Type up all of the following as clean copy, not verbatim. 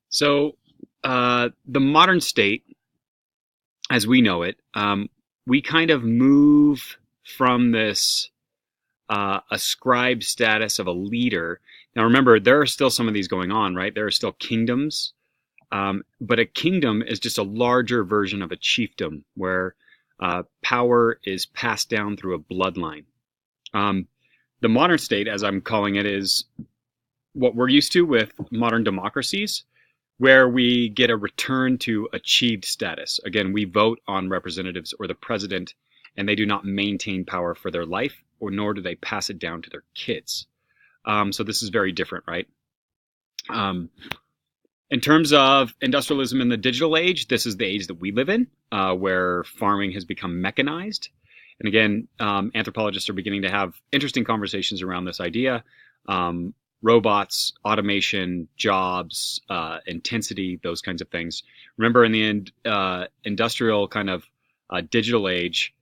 So, the modern state, as we know it, we kind of move from this ascribed status of a leader. Now, remember, there are still some of these going on, right? There are still kingdoms, but a kingdom is just a larger version of a chiefdom where power is passed down through a bloodline. Um, the modern state, as I'm calling it, is what we're used to with modern democracies, where we get a return to achieved status. Again, we vote on representatives or the president, and they do not maintain power for their life, or nor do they pass it down to their kids. So this is very different, right? Um, in terms of industrialism in the digital age, this is the age that we live in, where farming has become mechanized. And again, anthropologists are beginning to have interesting conversations around this idea. Um, Robots, automation, jobs, intensity, those kinds of things. Remember, in the industrial kind of digital age,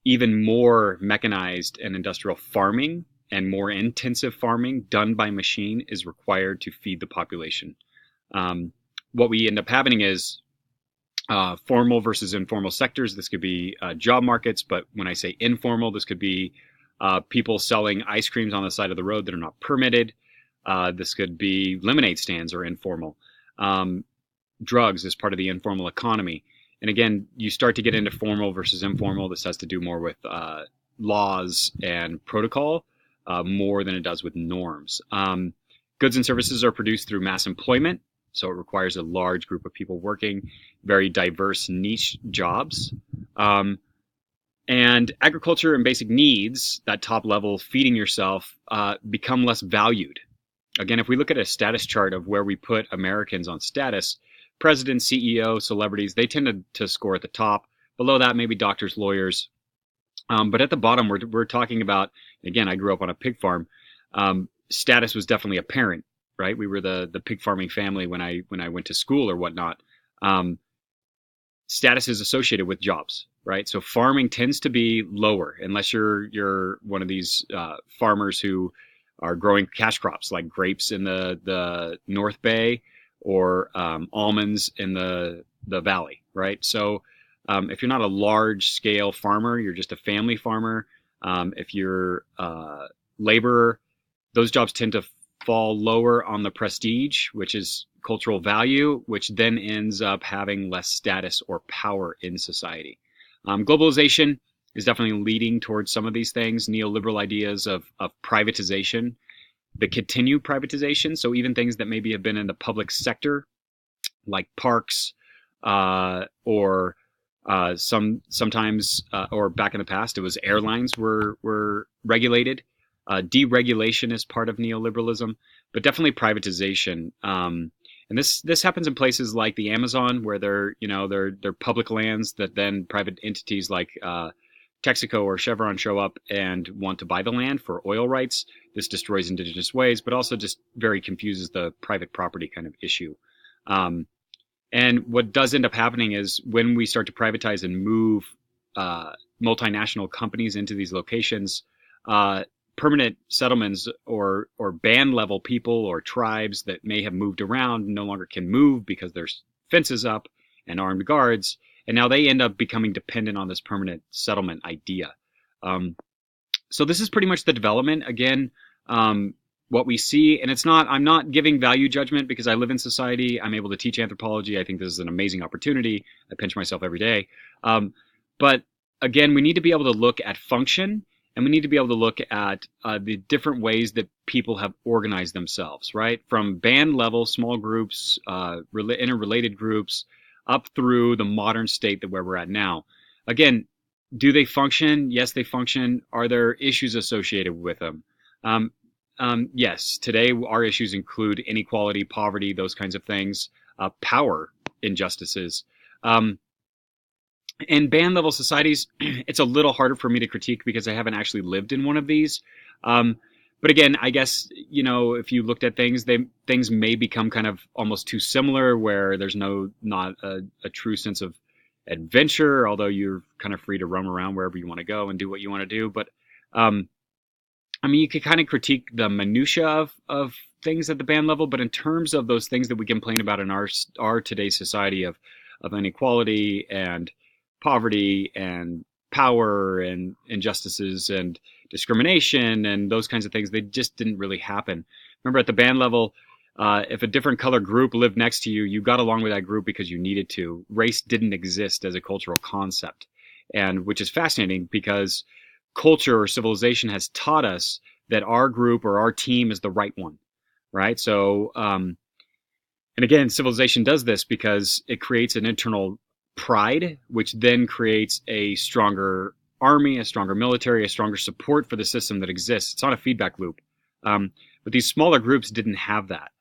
even more mechanized and industrial farming and more intensive farming done by machine is required to feed the population. What we end up having is formal versus informal sectors. This could be job markets, but when I say informal, this could be people selling ice creams on the side of the road that are not permitted. This could be lemonade stands or informal. Drugs is part of the informal economy. And again, you start to get into formal versus informal. This has to do more with laws and protocol more than it does with norms. Goods and services are produced through mass employment. So it requires a large group of people working, very diverse niche jobs. And agriculture and basic needs, that top level, feeding yourself, become less valued. Again, if we look at a status chart of where we put Americans on status, president, CEO, celebrities, they tend to score at the top. Below that, maybe doctors, lawyers. But at the bottom, we're talking about, again, I grew up on a pig farm. Status was definitely apparent, right? We were the pig farming family when I went to school or whatnot. Status is associated with jobs, right? So farming tends to be lower unless you're one of these farmers who are growing cash crops like grapes in the North Bay or almonds in the valley, right? So if you're not a large scale farmer, you're just a family farmer. If you're a laborer, those jobs tend to fall lower on the prestige, which is cultural value, which then ends up having less status or power in society. Globalization is definitely leading towards some of these things, neoliberal ideas of privatization, the continued privatization. So even things that maybe have been in the public sector, like parks, or sometimes, or back in the past, it was airlines were regulated. Deregulation is part of neoliberalism, but definitely privatization. And this happens in places like the Amazon, where they're public lands that then private entities like Texaco or Chevron show up and want to buy the land for oil rights. This destroys indigenous ways, but also just very confuses the private property kind of issue. And what does end up happening is when we start to privatize and move multinational companies into these locations, permanent settlements or band level people or tribes that may have moved around no longer can move because there's fences up and armed guards, and now they end up becoming dependent on this permanent settlement idea. So this is pretty much the development. Again, what we see, and I'm not giving value judgment because I live in society. I'm able to teach anthropology. I think this is an amazing opportunity. I pinch myself every day. But again, we need to be able to look at function, and we need to be able to look at the different ways that people have organized themselves, right? From band level, small groups, interrelated groups, up through the modern state that where we're at now. Again, do they function? Yes, they function. Are there issues associated with them? Yes, today our issues include inequality, poverty, those kinds of things, power injustices. In band level societies, it's a little harder for me to critique because I haven't actually lived in one of these. But again, I guess, if you looked at things, things may become kind of almost too similar, where there's not a true sense of adventure, although you're kind of free to roam around wherever you want to go and do what you want to do. But I mean, you could kind of critique the minutia of things at the band level, but in terms of those things that we complain about in our today's society of inequality and poverty and power and injustices and discrimination and those kinds of things, they just didn't really happen. Remember, at the band level, if a different color group lived next to you, you got along with that group because you needed to. Race didn't exist as a cultural concept, and which is fascinating because culture or civilization has taught us that our group or our team is the right one, right? So, and again, civilization does this because it creates an internal pride, which then creates a stronger army, a stronger military, a stronger support for the system that exists. It's not a feedback loop. But these smaller groups didn't have that.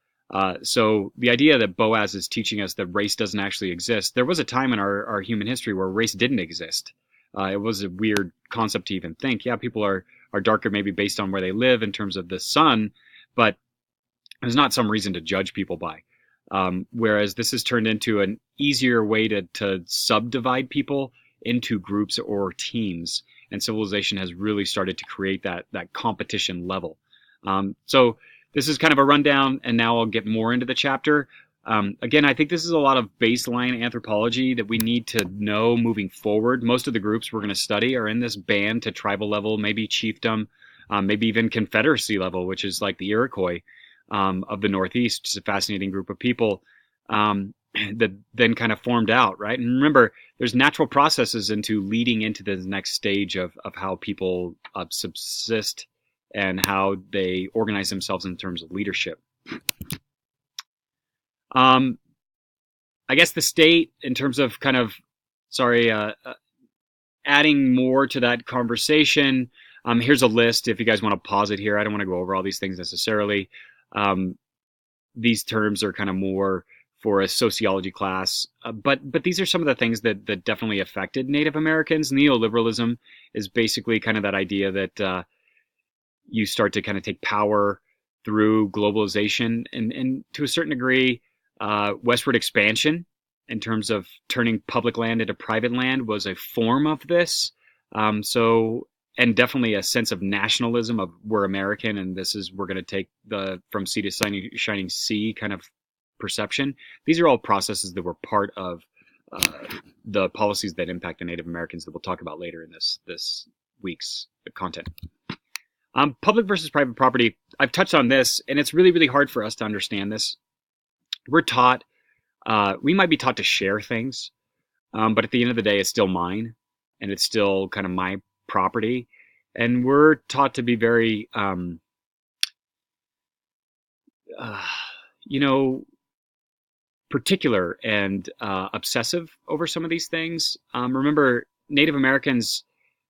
So the idea that Boaz is teaching us that race doesn't actually exist, there was a time in our human history where race didn't exist. It was a weird concept to even think. Yeah, people are darker maybe based on where they live in terms of the sun, but there's not some reason to judge people by. Whereas this has turned into an easier way to subdivide people into groups or teams, and civilization has really started to create that competition level. So this is kind of a rundown, and now I'll get more into the chapter. Again, I think this is a lot of baseline anthropology that we need to know moving forward. Most of the groups we're going to study are in this band to tribal level, maybe chiefdom, maybe even confederacy level, which is like the Iroquois of the Northeast. It's a fascinating group of people that then kind of formed out, right? And remember, there's natural processes into leading into the next stage of how people subsist and how they organize themselves in terms of leadership. I guess the state, in terms of kind of, adding more to that conversation, here's a list if you guys want to pause it here. I don't want to go over all these things necessarily. These terms are kind of more for a sociology class, but these are some of the things that definitely affected Native Americans. Neoliberalism is basically kind of that idea that you start to kind of take power through globalization and to a certain degree, westward expansion in terms of turning public land into private land was a form of this. And definitely a sense of nationalism of we're American and we're going to take the from sea to shining sea kind of perception. These are all processes that were part of the policies that impact the Native Americans that we'll talk about later in this week's content. Public versus private property. I've touched on this, and it's really, really hard for us to understand this. We're taught, we might be taught to share things, but at the end of the day, it's still mine, and it's still kind of my property. And we're taught to be very, particular and obsessive over some of these things. Remember, Native Americans,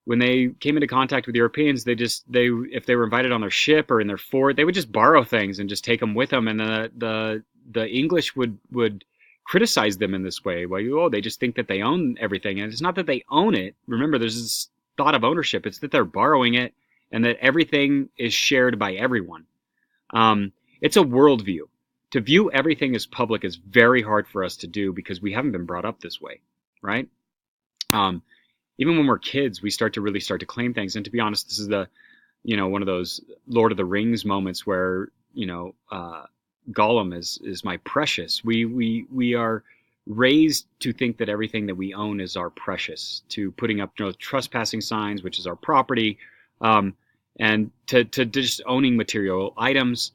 when they came into contact with Europeans, if they were invited on their ship or in their fort, they would just borrow things and just take them with them. And the English would criticize them in this way. Well, they just think that they own everything. And it's not that they own it. Remember, there's this thought of ownership. It's that they're borrowing it and that everything is shared by everyone. It's a worldview. To view everything as public is very hard for us to do because we haven't been brought up this way, right? Even when we're kids, we start to claim things. And to be honest, this is one of those Lord of the Rings moments where, Gollum is my precious. We are raised to think that everything that we own is our precious, to putting up trespassing signs, which is our property, and to just owning material items.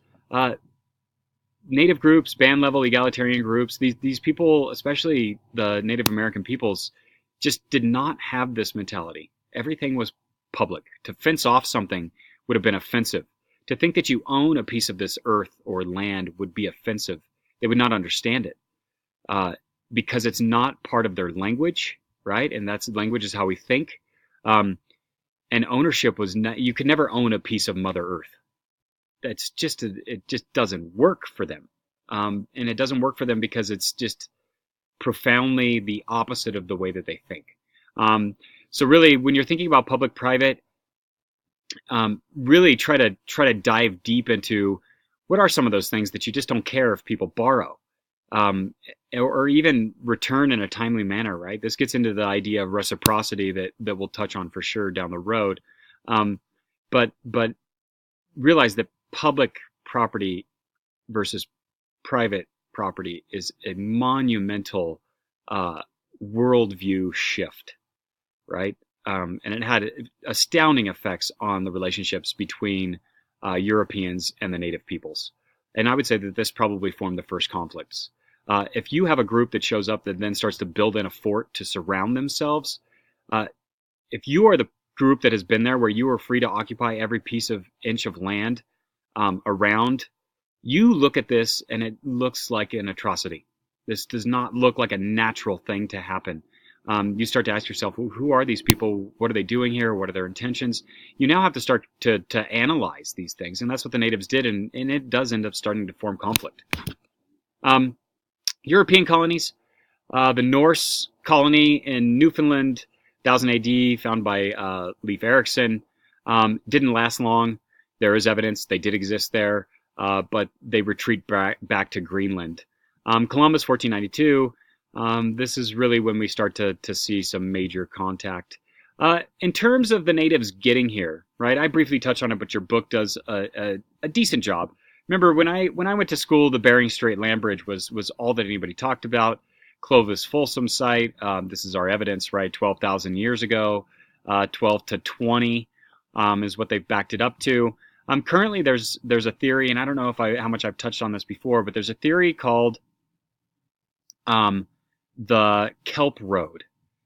Native groups, band level, egalitarian groups, these people, especially the Native American peoples, just did not have this mentality. Everything was public. To fence off something would have been offensive. To think that you own a piece of this earth or land would be offensive. They would not understand it because it's not part of their language, right? And language is how we think. And ownership was not, you could never own a piece of Mother Earth. It just doesn't work for them. And it doesn't work for them because it's just profoundly the opposite of the way that they think. So really, when you're thinking about public-private, really try to dive deep into what are some of those things that you just don't care if people borrow, or even return in a timely manner, right? This gets into the idea of reciprocity that we'll touch on for sure down the road. But realize that public property versus private property is a monumental uh, worldview shift, right? And it had astounding effects on the relationships between Europeans and the native peoples. And I would say that this probably formed the first conflicts. If you have a group that shows up that then starts to build in a fort to surround themselves, uh, if you are the group that has been there where you are free to occupy every piece of inch of land around, you look at this and it looks like an atrocity. This does not look like a natural thing to happen. You start to ask yourself, who are these people? What are they doing here? What are their intentions? You now have to start to analyze these things, and that's what the natives did, and it does end up starting to form conflict. Um, European colonies, the Norse colony in Newfoundland, 1000 AD, found by Leif Erikson, didn't last long. There is evidence they did exist there, but they retreat back to Greenland. Columbus, 1492. This is really when we start to see some major contact. In terms of the natives getting here, right? I briefly touched on it, but your book does a decent job. Remember, when I went to school, the Bering Strait land bridge was all that anybody talked about. Clovis Folsom site. This is our evidence, right? 12,000 years ago, 12 to 20 is what they've backed it up to. Currently, there's a theory, and I don't know how much I've touched on this before, but there's a theory called the Kelp Road.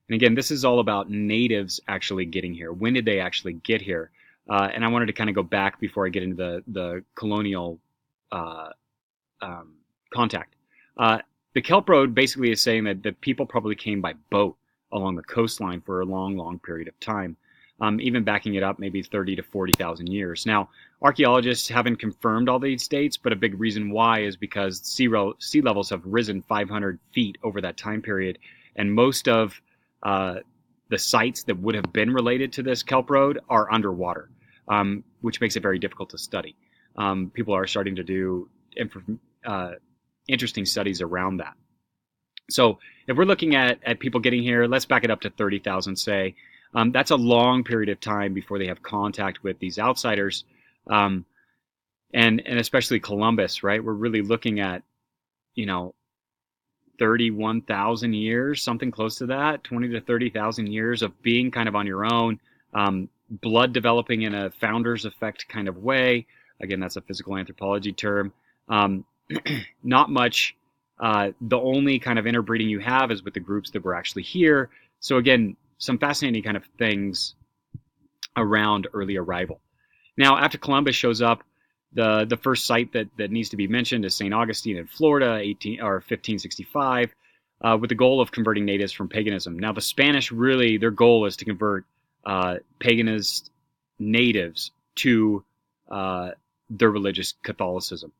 And again, this is all about natives actually getting here. When did they actually get here? And I wanted to kind of go back before I get into the colonial contact. The Kelp Road basically is saying that people probably came by boat along the coastline for a long, long period of time, even backing it up maybe 30 to 40,000 years. Now, archaeologists haven't confirmed all these dates, but a big reason why is because sea levels have risen 500 feet over that time period, and most of the sites that would have been related to this Kelp Road are underwater, which makes it very difficult to study. People are starting to do interesting studies around that. So if we're looking at people getting here, let's back it up to 30,000, say. That's a long period of time before they have contact with these outsiders, and especially Columbus, right? We're really looking at, 31,000 years, something close to that, 20 to 30,000 years of being kind of on your own, blood developing in a founder's effect kind of way. Again, that's a physical anthropology term. Not much. The only kind of interbreeding you have is with the groups that were actually here. So again, some fascinating kind of things around early arrival. Now, after Columbus shows up, the first site that needs to be mentioned is St. Augustine in Florida, 1565, with the goal of converting natives from paganism. Now, the Spanish really, their goal is to convert paganist natives to their religious Catholicism.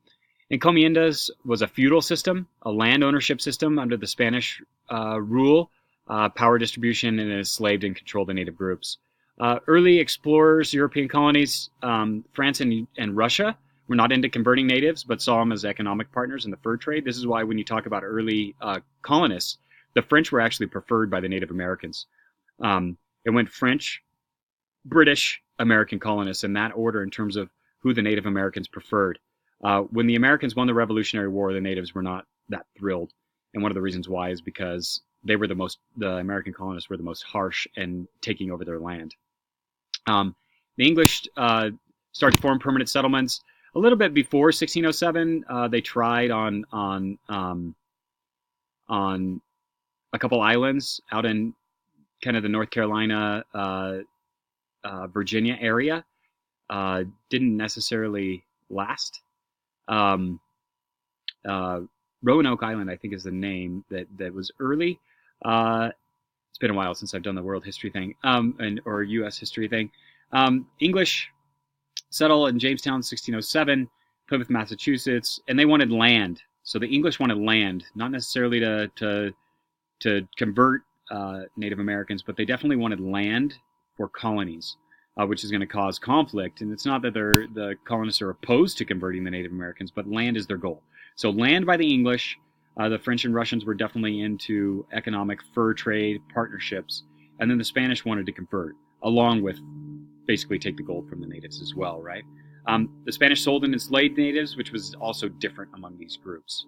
Encomiendas was a feudal system, a land ownership system under the Spanish rule, power distribution, and enslaved and controlled the native groups. Early explorers, European colonies, France and Russia were not into converting natives, but saw them as economic partners in the fur trade. This is why when you talk about early colonists, the French were actually preferred by the Native Americans. It went French, British, American colonists in that order in terms of who the Native Americans preferred. When the Americans won the Revolutionary War, the natives were not that thrilled. And one of the reasons why is because the American colonists were the most harsh in taking over their land. The English started to form permanent settlements a little bit before 1607. They tried on a couple islands out in kind of the North Carolina, Virginia area. Didn't necessarily last. Roanoke Island, I think, is the name that was early. It's been a while since I've done the world history thing, or U.S. history thing. English settled in Jamestown, 1607, Plymouth, Massachusetts, and they wanted land. So the English wanted land, not necessarily to convert Native Americans, but they definitely wanted land for colonies, which is going to cause conflict. And it's not that the colonists are opposed to converting the Native Americans, but land is their goal. So land by the English. The French and Russians were definitely into economic fur trade partnerships. And then the Spanish wanted to convert, along with basically take the gold from the natives as well, right? The Spanish sold and enslaved natives, which was also different among these groups.